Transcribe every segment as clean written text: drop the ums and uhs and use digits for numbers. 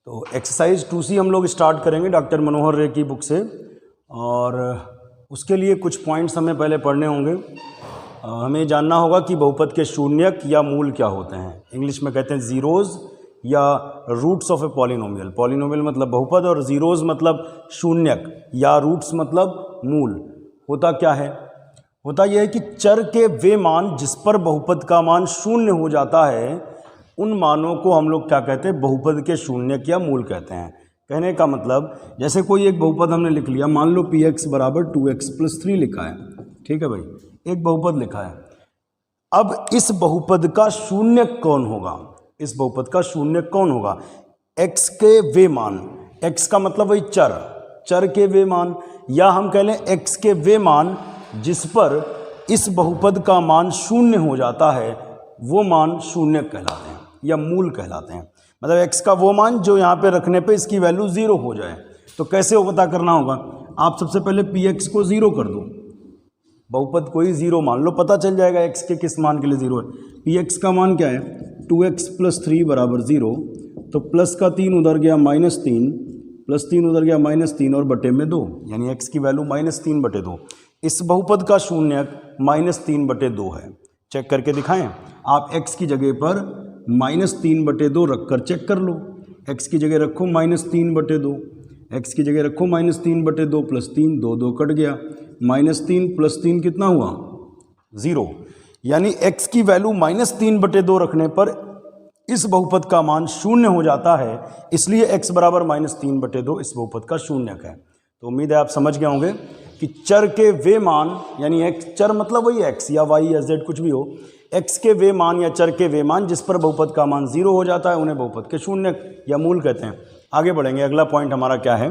तो exercise 2C हम लोग स्टार्ट करेंगे डॉक्टर मनोहर रे की बुक से, और उसके लिए कुछ पॉइंट्स हमें पहले पढ़ने होंगे। हमें जानना होगा कि बहुपद के शून्यक या मूल क्या होते हैं। इंग्लिश में कहते हैं ज़ीरोज़ या roots of a polynomial. Polynomial मतलब बहुपद और ज़ीरोज़ मतलब शून्यक या रूट्स मतलब मूल। होता क्या है? होता यह है कि चर के वे मान जिस पर बहुपद का मान शून्य हो जाता है, उन मानों को हम लोग क्या कहते हैं? बहुपद के शून्यक या मूल कहते हैं। कहने का मतलब जैसे कोई एक बहुपद हमने लिख लिया, मान लो px बराबर 2x+3 लिखा है, ठीक है भाई, एक बहुपद लिखा है। अब इस बहुपद का शून्यक कौन होगा? इस बहुपद का शून्यक कौन होगा? x के वे मान, x का मतलब वही चर के वे मान, या हम कह लें x के वे मान जिस पर इस बहुपद का मान शून्य हो जाता है, वो मान शून्यक कहलाते हैं या मूल कहलाते हैं। मतलब x का वो मान जो यहाँ पे रखने पे इसकी वैल्यू 0 हो जाए। तो कैसे वो पता करना होगा? आप सबसे पहले px को 0 कर दो, बहुपद को ही 0 मान लो, पता चल जाएगा x के किस मान के लिए 0 है। px का मान क्या है? 2x+3 बराबर 0। तो प्लस का 3 उधर गया -3, +3 उधर गया -3 और बटे में 2, यानी x की वैल्यू -3/2। इस बहुपद का शून्यक -3/2 है। चेक करके दिखाएं। आप x की जगह पर -3/2 रख कर चेक कर लो। x की जगह रखो -3/2, x की जगह रखो -3/2 + 3, 2 कट गया, -3 + 3 कितना हुआ? 0। यानी x की वैल्यू -3/2 रखने पर इस बहुपद का मान शून्य हो जाता है, इसलिए x बराबर -3/2 इस बहुपद का शून्यक है। तो उम्मीद है आप समझ गए होंगे कि चर के वे मान, यानी x, चर मतलब वही x या y या z कुछ भी हो, x के वे मान या चर के वे मान जिस पर बहुपद का मान 0 हो जाता है, उन्हें बहुपद के शून्यक या मूल कहते हैं। आगे बढ़ेंगे। अगला पॉइंट हमारा क्या है?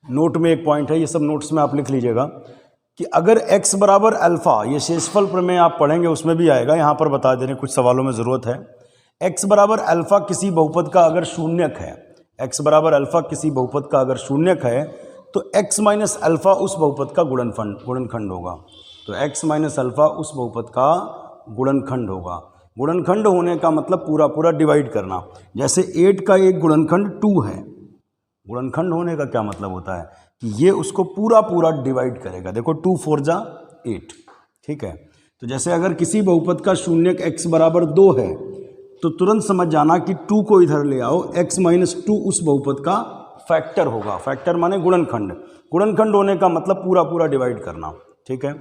नोट में एक पॉइंट है, ये सब नोट्स में आप लिख लीजिएगा कि अगर x बराबर अल्फा, ये शेषफल प्रमेय आप पढ़ेंगे उसमें भी आएगा, यहाँ पर बता दे रहे हैं, कुछ सवालों में ज़रूरत है। x बराबर अल्फा किसी बहुपद का अगर शून्यक है, x बराबर अल्फा किसी बहुपद का अगर शून्यक है, तो x माइनस अल्फा उस बहुपद का गुणनखंड होगा। तो x माइनस अल्फा उस बहुपद का गुणनखंड होगा। गुणनखंड होने का मतलब पूरा पूरा डिवाइड करना। जैसे 8 का एक गुणनखंड 2 है। गुणनखंड होने का क्या मतलब होता है कि ये उसको पूरा पूरा डिवाइड करेगा। देखो 2 4 जा 8, ठीक है। तो जैसे अगर किसी बहुपद का शून्यक x बराबर 2 है, तो तुरंत समझ जाना कि 2 को इधर ले आओ, x माइनस 2 उस बहुपद का फैक्टर होगा। फैक्टर माने गुणनखंड। गुणनखंड होने का मतलब पूरा पूरा डिवाइड करना, ठीक है।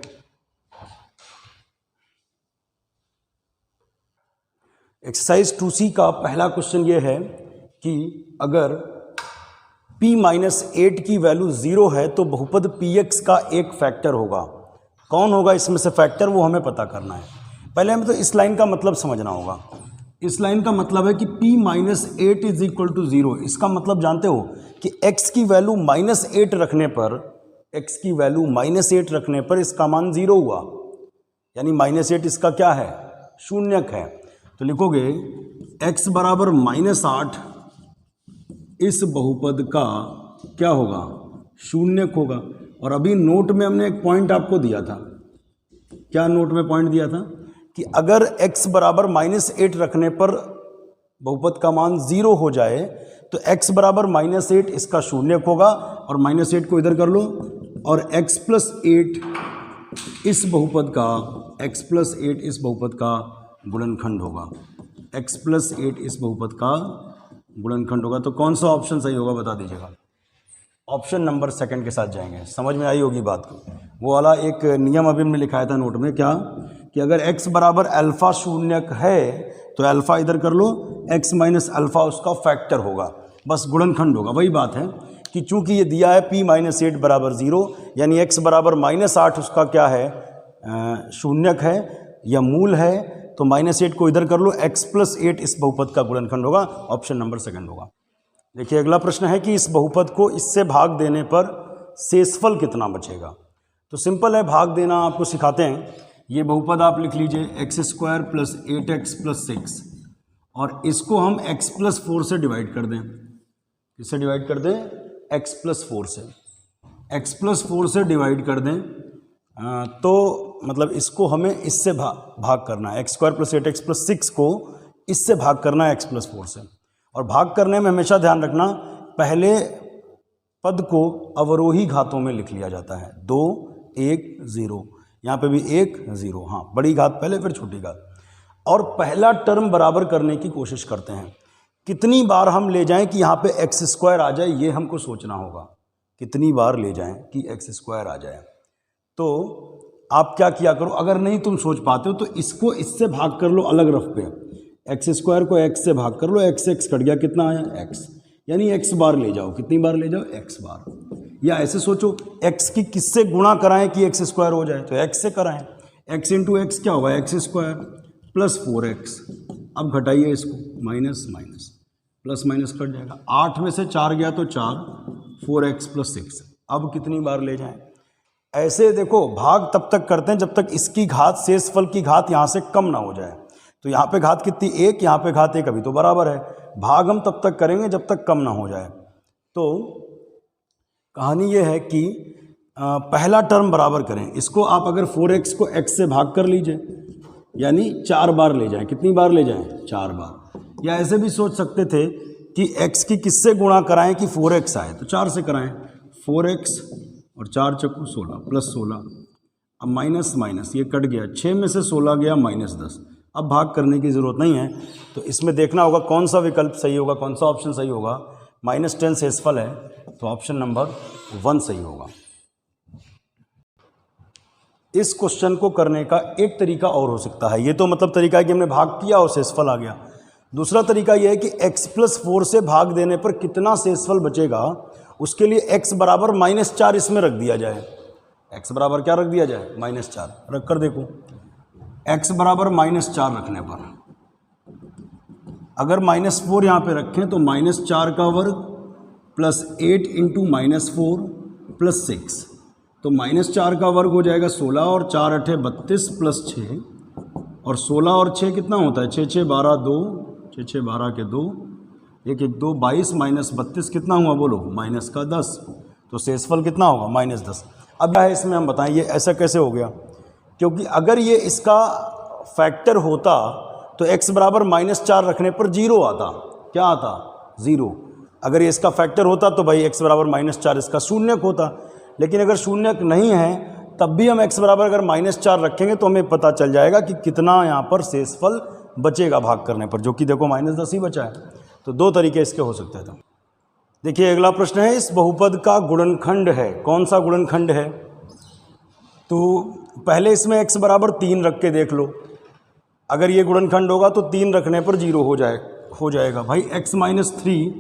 एक्सरसाइज 2C का पहला क्वेश्चन ये है कि अगर p-8 की वैल्यू 0 है तो बहुपद px का एक फैक्टर होगा। कौन होगा इसमें से फैक्टर, वो हमें पता करना है। पहले हमें तो इस लाइन का मतलब समझना होगा। इस लाइन का मतलब है कि p-8 = 0। इसका मतलब जानते हो कि x की वैल्यू -8 रखने पर, x की वैल्यू -8 रखने पर इसका मान 0 हुआ, यानी -8 इसका क्या है? शून्यक है। तो लिखोगे x बराबर -8 इस बहुपद का क्या होगा? शून्यक होगा। और अभी नोट में हमने एक पॉइंट आपको दिया था। क्या नोट में पॉइंट दिया था? कि अगर x बराबर -8 रखने पर बहुपद का मान 0 हो जाए, तो x बराबर -8 इसका शून्यक होगा, और -8 को इधर कर लो, और x+8 इस बहुपद का, x+8 इस बहुपद का गुणनखंड होगा। x+8 इस बहुपद का गुणनखंड होगा। तो कौन सा ऑप्शन सही होगा बता दीजिएगा। ऑप्शन नंबर 2 के साथ जाएंगे। समझ में आई होगी बात को। वो वाला एक नियम अभी हमने लिखाया था नोट में, क्या कि अगर x बराबर अल्फा शून्यक है तो अल्फा इधर कर लो, x माइनस अल्फा उसका फैक्टर होगा, बस गुणनखंड होगा। वही बात है कि चूंकि ये दिया है p-8 बराबर 0, यानी x बराबर -8 उसका क्या है? शून्यक है या मूल है। तो -8 को इधर कर लो, x+8 इस बहुपद का गुणनखंड होगा। ऑप्शन नंबर 2 होगा। देखिए अगला प्रश्न है कि इस बहुपद को इससे भाग देने पर शेषफल कितना बचेगा। तो सिंपल है, भाग देना आपको सिखाते हैं। ये बहुपद आप लिख लीजिए x² + 8x + 6, और इसको हम x+4 से डिवाइड कर दें। किससे डिवाइड कर दें? x+4 से। x+4 से डिवाइड कर दें तो मतलब इसको हमें इससे भाग करना है। x² + 8x + 6 को इससे भाग करना है x+4 से। और भाग करने में हमेशा ध्यान रखना, पहले पद को अवरोही घातों में लिख लिया जाता है। 2 1 0, यहाँ पे भी 1 0, हाँ बड़ी घात पहले फिर छोटी घात। और पहला टर्म बराबर करने की कोशिश करते हैं। कितनी बार हम ले जाएं कि यहाँ पे एक्स स्क्वायर आ जाए, ये हमको सोचना होगा। कितनी बार ले जाएं कि एक्स स्क्वायर आ जाए। तो आप क्या किया करो, अगर नहीं तुम सोच पाते हो तो इसको इससे भाग कर लो अलग रफ पे। एक्स स्क्वायर को एक्स से भाग कर लो, एक्स एक्स कट गया, कितना आया एक्स, यानी एक्स बार ले जाओ। कितनी बार ले जाओ, एक्स बार। या ऐसे सोचो एक्स की किससे गुणा कराएं कि एक्स स्क्वायर हो जाए, तो एक्स से कराएं। एक्स इंटू एक्स क्या होगा, एक्स स्क्वायर प्लस 4x। अब घटाइए इसको, minus minus plus minus cut जाएगा। 8 में से 4 गया तो 4, 4x प्लस 6। अब कितनी बार ले जाएं, ऐसे देखो भाग तब तक करते हैं जब तक इसकी घात शेषफल की घात यहाँ से कम ना हो जाए। तो यहाँ पे घात कितनी, 1, यहाँ पे घात 1, अभी तो बराबर है। भाग हम तब तक करेंगे जब तक कम ना हो जाए। तो कहानी ये है कि पहला टर्म बराबर करें। इसको आप अगर 4x को x से भाग कर लीजिए, यानी 4 बार ले जाएं। कितनी बार ले जाएं, 4 बार। या ऐसे भी सोच सकते थे कि x की किससे गुणा कराएं कि 4x आए, तो 4 से कराएं। 4x और 4 चक्कू 16 प्लस 16। अब माइनस माइनस ये कट गया, 6 में से 16 गया -10। अब भाग करने की ज़रूरत नहीं है। तो इसमें देखना होगा कौन सा विकल्प सही होगा, कौन सा ऑप्शन सही होगा। -10 शेषफल है, तो ऑप्शन नंबर 1 सही होगा। इस क्वेश्चन को करने का एक तरीका और हो सकता है। ये तो मतलब तरीका है कि हमने भाग किया और शेषफल आ गया। दूसरा तरीका यह है कि x + 4 से भाग देने पर कितना शेषफल बचेगा, उसके लिए x बराबर -4 इसमें रख दिया जाए। x बराबर क्या रख दिया जाए, -4 रख कर देखो। x बराबर -4 रखने पर अगर -4 यहाँ पे रखें तो -4 का वर्ग प्लस 8 इंटू -4 प्लस 6, तो -4 का वर्ग हो जाएगा 16 और 4 8 32 प्लस 6, और 16 और 6 कितना होता है, 6 6 12 2, 6 6 12 के 2, 1 1 2 22 -32 कितना हुआ बोलो, -10। तो शेषफल कितना होगा, -10। अब क्या है इसमें हम बताएं ये ऐसा कैसे हो गया, क्योंकि अगर ये इसका फैक्टर होता तो x बराबर -4 रखने पर 0 आता। क्या आता, 0। अगर ये इसका फैक्टर होता तो भाई x बराबर -4 इसका शून्यक होता। लेकिन अगर शून्यक नहीं है तब भी हम x बराबर अगर -4 रखेंगे तो हमें पता चल जाएगा कि कितना यहाँ पर शेषफल बचेगा भाग करने पर, जो कि देखो -10 ही बचा है। तो 2 तरीके इसके हो सकते हैं। देखिए अगला प्रश्न है, इस बहुपद का गुणनखंड है। कौन सा गुणनखंड है, तो पहले इसमें x बराबर 3 रख के देख लो। अगर ये गुणनखंड होगा तो 3 रखने पर 0 हो जाएगा। भाई x - 3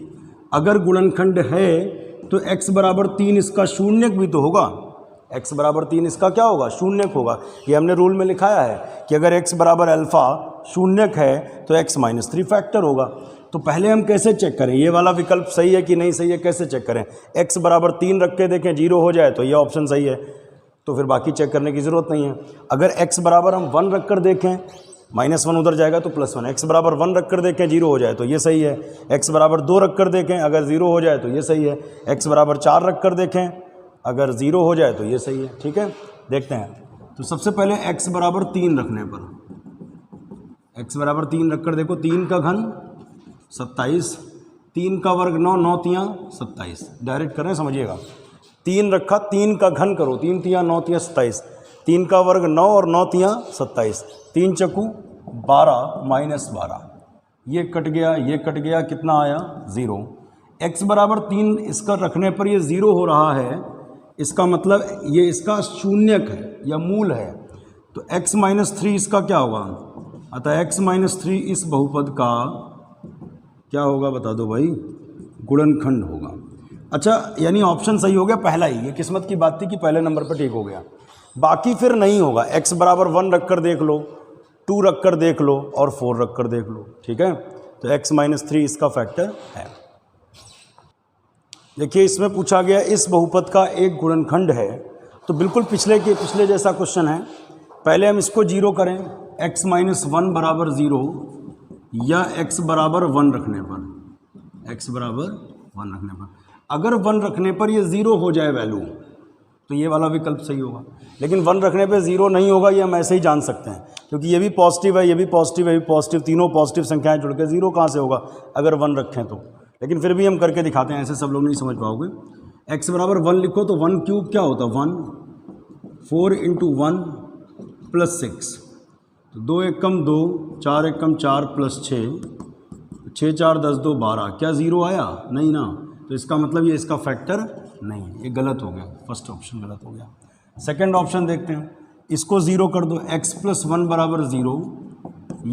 अगर गुणनखंड है तो x बराबर 3 इसका शून्यक भी तो होगा। x बराबर 3 इसका क्या होगा, शून्यक होगा। ये हमने रूल में लिखाया है कि अगर x बराबर अल्फ़ा शून्यक है तो x - 3 फैक्टर होगा। तो पहले हम कैसे चेक करें ये वाला विकल्प सही है कि नहीं सही है, कैसे चेक करें। x बराबर 3 रख के देखें, 0 हो जाए तो ये ऑप्शन सही है, तो फिर बाकी चेक करने की ज़रूरत नहीं है। अगर x बराबर हम 1 रख कर देखें, -1 उधर जाएगा तो +1। x बराबर 1 रख कर देखें, 0 हो जाए तो ये सही है। x बराबर 2 रख कर देखें, अगर 0 हो जाए तो ये सही है। x बराबर 4 रख कर देखें, अगर 0 हो जाए तो ये सही है। ठीक है, देखते हैं। तो सबसे पहले x बराबर 3 रखने पर, x बराबर 3 रख कर देखो, 3 का घन 27, 3 का वर्ग 9, 9 तियाँ 27। डायरेक्ट करें समझिएगा, 3 रखा, 3 का घन करो, 3 तियाँ 9 तियाँ 27, 3 का वर्ग 9 और 9 तियाँ 27, 3 चक्कू 12 -12, ये कट गया, ये कट गया, कितना आया 0। x बराबर 3 इसका रखने पर ये 0 हो रहा है, इसका मतलब ये इसका शून्यक है या मूल है। तो x - 3 इसका क्या होगा, अतः x - 3 इस बहुपद का क्या होगा बता दो भाई, गुणनखंड होगा। अच्छा, यानी ऑप्शन सही हो गया पहला ही। ये किस्मत की बात थी कि पहले नंबर पर ठीक हो गया, बाकी फिर नहीं होगा। x बराबर 1 रख कर देख लो, 2 रख कर देख लो और 4 रख कर देख लो। ठीक है, तो x - 3 इसका फैक्टर है। देखिए इसमें पूछा गया इस बहुपद का एक गुणनखंड है, तो बिल्कुल पिछले जैसा क्वेश्चन है। पहले हम इसको 0 करें, x - 1 बराबर 0 या x बराबर 1 रखने पर, x बराबर 1 रखने पर, अगर 1 रखने पर ये 0 हो जाए वैल्यू, तो ये वाला विकल्प सही होगा। लेकिन 1 रखने पे 0 नहीं होगा, ये हम ऐसे ही जान सकते हैं, क्योंकि ये भी पॉजिटिव है, ये भी पॉजिटिव है, ये भी पॉजिटिव, तीनों पॉजिटिव संख्याएं जुड़ के 0 कहाँ से होगा अगर 1 रखें तो। लेकिन फिर भी हम करके दिखाते हैं, ऐसे सब लोग नहीं समझ पाओगे। x बराबर 1 लिखो तो 1 क्यूब क्या होता है 1, 4 इंटू 1 प्लस 6, तो 2 एक कम 2, 4 एक कम 4 प्लस 6, 6 4 10 2 12, क्या 0 आया? नहीं ना, तो इसका मतलब ये इसका फैक्टर नहीं, ये गलत हो गया, फर्स्ट ऑप्शन गलत हो गया। सेकंड ऑप्शन देखते हैं, इसको 0 कर दो, x प्लस 1 बराबर 0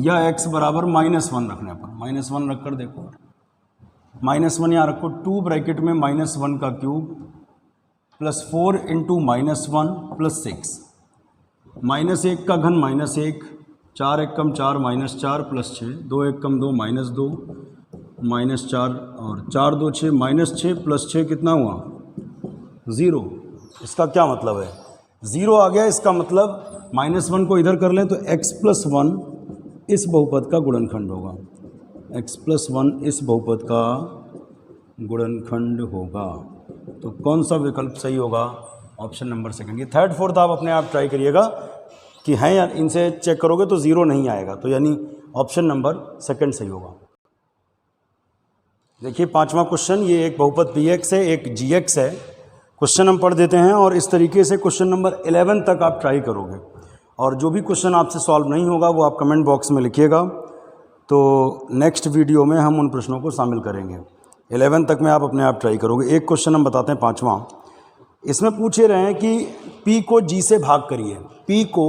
या x बराबर -1 रखने पर, -1 रख कर देखो, -1 यहाँ रखो, 2 ब्रैकेट में -1 का क्यूब प्लस 4 इंटू -1 प्लस 6, -1 का घन -1, 4 एक कम 4 -4 प्लस 6, 2 एक कम 2 -2 -4 और 4 2 6 -6 प्लस 6 कितना हुआ 0। इसका क्या मतलब है 0 आ गया, इसका मतलब -1 को इधर कर लें तो x प्लस 1 इस बहुपद का गुणनखंड होगा, x प्लस 1 इस बहुपद का गुणनखंड होगा। तो कौन सा विकल्प सही होगा? Option number second. ये थर्ड फोर्थ आप अपने आप ट्राई करिएगा कि हैं या इनसे चेक करोगे तो 0 नहीं आएगा, तो यानी ऑप्शन नंबर सेकंड सही होगा। देखिए 5वां क्वेश्चन, ये एक बहुपद px है, एक gx है। क्वेश्चन हम पढ़ देते हैं और इस तरीके से क्वेश्चन नंबर 11 तक आप ट्राई करोगे, और जो भी क्वेश्चन आपसे सॉल्व नहीं होगा वो आप कमेंट बॉक्स में लिखिएगा, तो नेक्स्ट वीडियो में हम उन प्रश्नों को शामिल करेंगे। 11 तक में आप अपने आप ट्राई करोगे। एक क्वेश्चन हम बताते हैं 5वां, इसमें पूछ रहे हैं कि p को g से भाग करिए, p को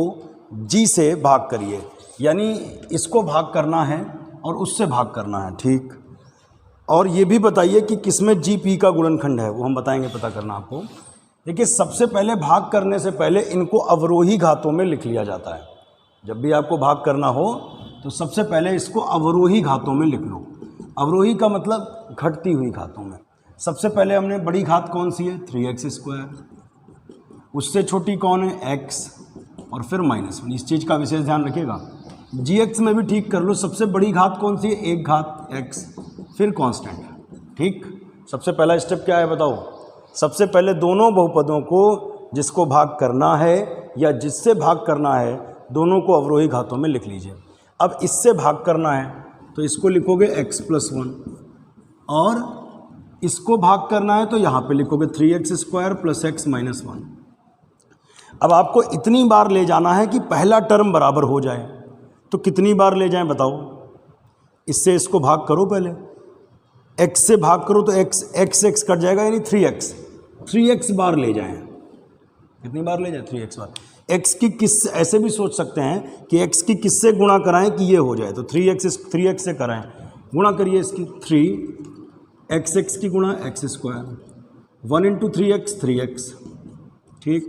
g से भाग करिए, यानी इसको भाग करना है और उससे भाग करना है, ठीक। और ये भी बताइए कि किसमें जी पी का गुणनखंड है, वो हम बताएंगे, पता करना आपको। देखिए सबसे पहले भाग करने से पहले इनको अवरोही घातों में लिख लिया जाता है। जब भी आपको भाग करना हो तो सबसे पहले इसको अवरोही घातों में लिख लो। अवरोही का मतलब घटती हुई घातों में। सबसे पहले हमने बड़ी घात कौन सी है 3x², उससे छोटी कौन है x, और फिर -1। इस चीज़ का विशेष ध्यान रखिएगा। gx में भी ठीक कर लो, सबसे बड़ी घात कौन सी है 1 घात x, फिर कांस्टेंट, ठीक। सबसे पहला स्टेप क्या है बताओ? सबसे पहले दोनों बहुपदों को जिसको भाग करना है या जिससे भाग करना है दोनों को अवरोही घातों में लिख लीजिए। अब इससे भाग करना है तो इसको लिखोगे x प्लस 1, और इसको भाग करना है तो यहाँ पे लिखोगे 3x² प्लस x माइनस 1। अब आपको इतनी बार ले जाना है कि पहला टर्म बराबर हो जाए, तो कितनी बार ले जाएं बताओ? इससे इसको भाग करो, पहले x से भाग करो तो x कट जाएगा, यानी 3x बार ले जाएं। कितनी बार ले जाएं? 3x बार। x की किस, ऐसे भी सोच सकते हैं कि x की किससे गुणा कराएं कि ये हो जाए, तो 3x से कराएं, गुणा करिए इसकी 3x की गुणा x², 1 इंटू 3x, ठीक।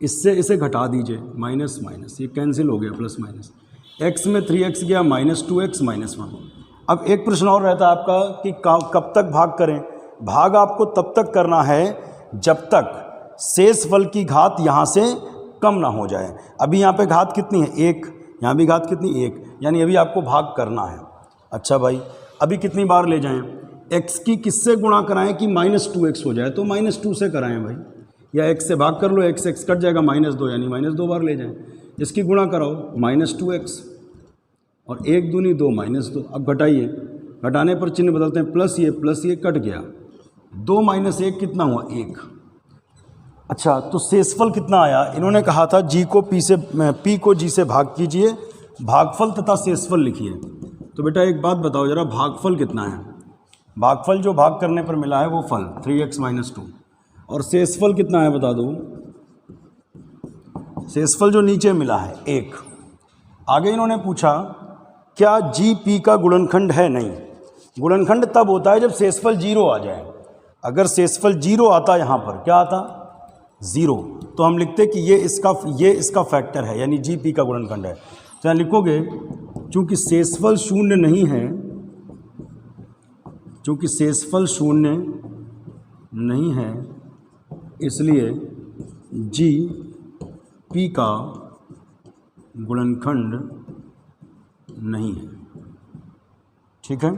इससे इसे घटा दीजिए, माइनस माइनस ये कैंसिल हो गया, प्लस माइनस, x में 3x गया -2x -1। अब एक प्रश्न और रहता है आपका कि कब तक भाग करें। भाग आपको तब तक करना है जब तक शेष फल की घात यहाँ से कम ना हो जाए। अभी यहाँ पे घात कितनी है 1, यहाँ भी घात कितनी 1, यानी अभी आपको भाग करना है। अच्छा भाई, अभी कितनी बार ले जाएं? x की किससे गुणा कराएं कि -2x हो जाए, तो -2 से कराएं भाई, या x से भाग कर लो, x कट जाएगा -2, यानी -2 बार ले जाएं। इसकी गुणा कराओ -2x, और 1 दूनी 2 -2। अब घटाइए, घटाने पर चिन्ह बदलते हैं, प्लस ये कट गया, 2 - 1 कितना हुआ 1। अच्छा, तो शेषफल कितना आया? इन्होंने कहा था p को g से भाग कीजिए, भागफल तथा शेषफल लिखिए। तो बेटा एक बात बताओ जरा, भागफल कितना है? भागफल जो भाग करने पर मिला है वो फल 3x - 2, और शेषफल कितना है बता दो? शेषफल जो नीचे मिला है 1। आगे इन्होंने पूछा क्या जी पी का गुणनखंड है? नहीं, गुणनखंड तब होता है जब शेषफल 0 आ जाए। अगर शेषफल 0 आता, यहाँ पर क्या आता 0, तो हम लिखते कि ये इसका फैक्टर है, यानी जी पी का गुणनखंड है। तो यहाँ लिखोगे चूँकि शेषफल शून्य नहीं है, चूँकि शेषफल शून्य नहीं है, इसलिए जी पी का गुणनखंड नहीं है, ठीक है।